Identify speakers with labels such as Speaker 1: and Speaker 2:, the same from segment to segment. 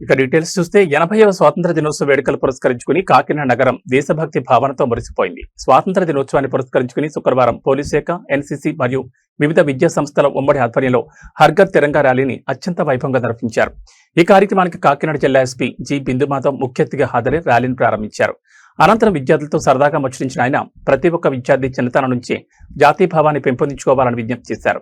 Speaker 1: ఇక డీటెయిల్స్ చూస్తే 80వ స్వాతంత్ర దినోత్సవ వేడుకలు పురస్కరించుకుని కాకినాడ నగరం దేశభక్తి భావనతో మురిసిపోయింది. స్వాతంత్ర దినోత్సవాన్ని పురస్కరించుకుని శుక్రవారం పోలీస్ శాఖ, ఎన్సీసీ మరియు వివిధ విద్యా సంస్థల ఉమ్మడి ఆధ్వర్యంలో హర్ఘర్ తిరంగా ర్యాలీని అత్యంత వైభవంగా నిర్వహించారు. ఈ కార్యక్రమానికి కాకినాడ జిల్లా ఎస్పీ జి బిందుమాధవ్ ముఖ్య అతిథిగా హాజరై ర్యాలీని ప్రారంభించారు. అనంతరం విద్యార్థులతో సరదాగా ముచ్చటించిన ఆయన ప్రతి ఒక్క విద్యార్థి చిన్నతనం నుంచి జాతీయ భావాన్ని పెంపొందించుకోవాలని విజ్ఞప్తి చేశారు.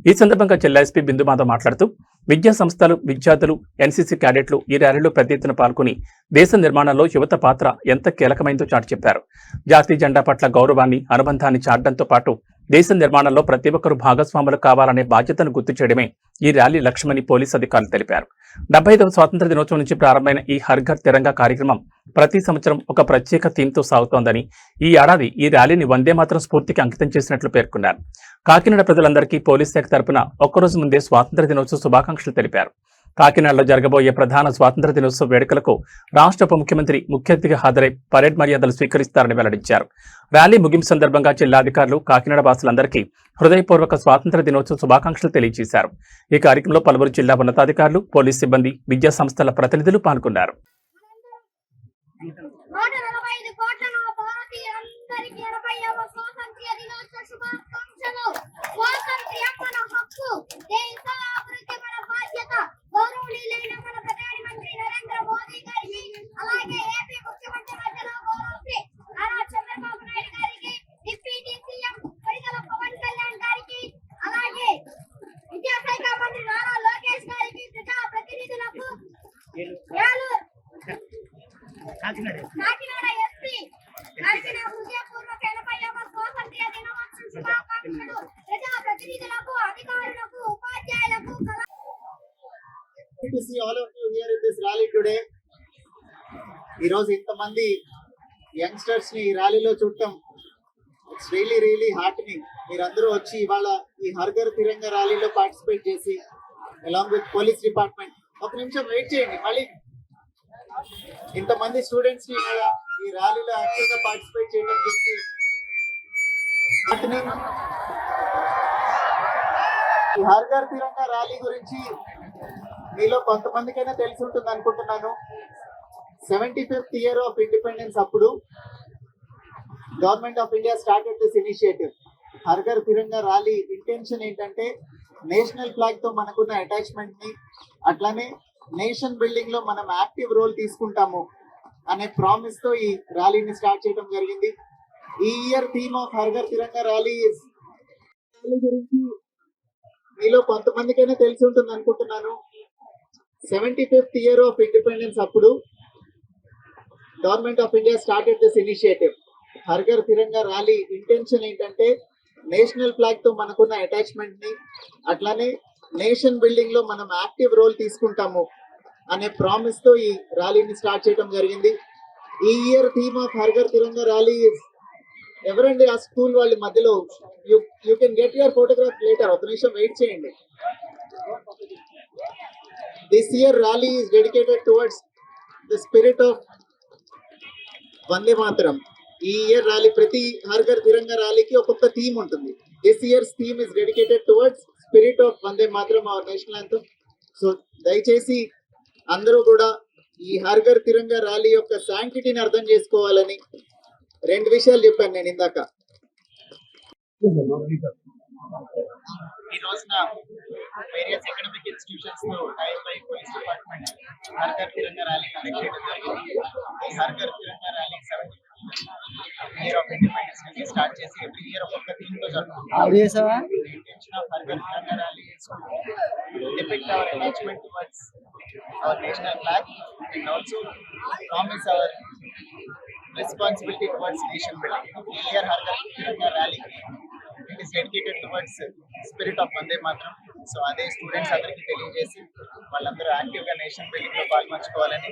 Speaker 1: ఈ సందర్భంగా జిల్లా ఎస్పీ బిందుమాధవ్ మాట్లాడుతూ విద్యా సంస్థలు, విద్యార్థులు, ఎన్సీసీ క్యాడెట్లు ఈ ర్యాలీలో పెద్ద ఎత్తున పాల్గొని దేశ నిర్మాణంలో యువత పాత్ర ఎంత కీలకమైందో చాటి చెప్పారు. జాతీయ జెండా పట్ల గౌరవాన్ని, అనుబంధాన్ని చాటడంతో పాటు దేశ నిర్మాణంలో ప్రతి ఒక్కరూ భాగస్వాములు కావాలనే బాధ్యతను గుర్తు చేయడమే ఈ ర్యాలీ లక్ష్యమని పోలీసు అధికారులు తెలిపారు. 75వ స్వాతంత్ర దినోత్సవం నుంచి ప్రారంభమైన ఈ హర్ఘర్ తిరంగా కార్యక్రమం ప్రతి సంవత్సరం ఒక ప్రత్యేక థీమ్తో సాగుతోందని, ఈ ఏడాది ఈ ర్యాలీని వందే మాతరం స్ఫూర్తికి అంకితం చేసినట్లు పేర్కొన్నారు. కాకినాడ ప్రజలందరికీ పోలీస్ శాఖ తరపున ఒక్కరోజు ముందే స్వాతంత్ర దినోత్సవ శుభాకాంక్షలు తెలిపారు. కాకినాడలో జరగబోయే ప్రధాన స్వాతంత్ర దినోత్సవ వేడుకలకు రాష్ట్ర ఉప ముఖ్యమంత్రి ముఖ్య అతిథిగా హాజరై పరేడ్ మర్యాదలు స్వీకరిస్తారని వెల్లడించారు. ర్యాలీ ముగింపు సందర్భంగా జిల్లాధికారులు కాకినాడ వాసులందరికీ హృదయపూర్వక స్వాతంత్ర దినోత్సవ శుభాకాంక్షలు తెలియజేశారు. ఈ కార్యక్రమంలో పలువురు జిల్లా ఉన్నతాధికారులు, పోలీస్ సిబ్బంది, విద్యా సంస్థల ప్రతినిధులు పాల్గొన్నారు.
Speaker 2: కాకినాడ ఎస్పీ గారికి హృదయపూర్వక 80వ స్వాతంత్ర్య దినోత్సవ శుభాకాంక్షలు. ప్రజాప్రతినిధులకు, అధికారులకు, ఉపాధ్యాయులకు
Speaker 3: to see all of you here in this rally today. ఈ రోజు ఇంతమంది యంగ్స్టర్స్ ని ఈ ర్యాలీలో చూడటం ఇట్స్ రియలీ హార్టనింగ్. మీరందరూ వచ్చి ఇవాళ ఈ హర్ఘర్ తిరంగా ర్యాలీలో పార్టిసిపేట్ చేసి అలాంగ్ విత్ పోలీస్ డిపార్ట్మెంట్. ఒక నిమిషం వెయిట్ చేయండి. మళ్ళీ ఇంతమంది స్టూడెంట్స్ ని ఈ ర్యాలీలో యాక్టివ్ గా పార్టిసిపేట్ చేయడం చూసి హార్టనింగ్. ఈ హర్ఘర్ తిరంగా ర్యాలీ గురించి మీలో కొంతమందికైనా తెలిసి ఉంటుంది అనుకుంటున్నాను. 75th year of independence అప్పుడు government of India started this initiative. హర్ఘర్ తిరంగా ర్యాలీ ఇంటెన్షన్ ఏంటంటే నేషనల్ ఫ్లాగ్ తో మనకున్న అటాచ్మెంట్ ని, అట్లానే నేషన్ బిల్డింగ్ లో మనం యాక్టివ్ రోల్ తీసుకుంటాము అనే ప్రామిస్ తో ఈ ర్యాలీని స్టార్ట్ చేయడం జరిగింది. ఈ ఇయర్ థీమ్ ఆఫ్ హర్ఘర్ తిరంగా ర్యాలీ గురించి మీలో కొంతమందికైనా తెలిసి ఉంటుంది అనుకుంటున్నాను. 75th year of independence అప్పుడు government of India started this initiative. హర్ఘర్ తిరంగా ర్యాలీ ఇంటెన్షన్ ఏంటంటే నేషనల్ ఫ్లాగ్ తో మనకున్న అటాచ్మెంట్ ని, అట్లానే నేషన్ బిల్డింగ్ లో మనం యాక్టివ్ రోల్ తీసుకుంటాము అనే ప్రామిస్ తో ఈ ర్యాలీని స్టార్ట్ చేయడం జరిగింది. ఈ ఇయర్ థీమ్ ఆఫ్ హర్ఘర్ తిరంగా ర్యాలీ ఎవరండి ఆ స్కూల్ వాళ్ళ మధ్యలో? You can get your photograph later. ఒక నిమిషం వెయిట్ చేయండి. This year rally is dedicated towards the spirit of Vande Mataram. ఈ ఇయర్ ర్యాలీ ప్రతి హర్ఘర్ తిరంగా ర్యాలీకి ఒక్కొక్క థీమ్ ఉంటుంది. This years theme is dedicated towards spirit of Vande Mataram, our national anthem. So దయచేసి అందరూ కూడా ఈ హర్ఘర్ తిరంగా ర్యాలీ యొక్క శాంక్టిటీని అర్థం చేసుకోవాలని 2 విషయాలు చెప్పాను నేను ఇందాక. ఈ రోజున వేరియస్ ఎకడమిక్ ఇన్స్టిట్యూషన్స్ తో టైప్ అయి పోలీస్ డిపార్ట్మెంట్ హర్ఘర్ తిరంగా ర్యాలీ కండక్ట్ చేయడం జరిగింది. ఈ హర్ఘర్ తిరంగా rally 75th year of independence ని స్టార్ట్ చేసి ఎవ్రీ ఇయర్ ఒక్కొక్క థీమ్ తో జరుపుకుంటాం. ఇంటెన్షన్ ఆఫ్ హర్ఘర్ తిరంగా rally is to depict our attachment towards our national flag and also promise our responsibility towards nation building. ఈ ఇయర్ హర్ఘర్ తిరంగా ర్యాలీ it is dedicated towards spirit of Vande Mataram. So అదే students అందరికీ తెలియజేసి వాళ్ళందరూ యాక్టివ్ గా నేషన్ బిల్డింగ్ లో పాల్పంచుకోవాలని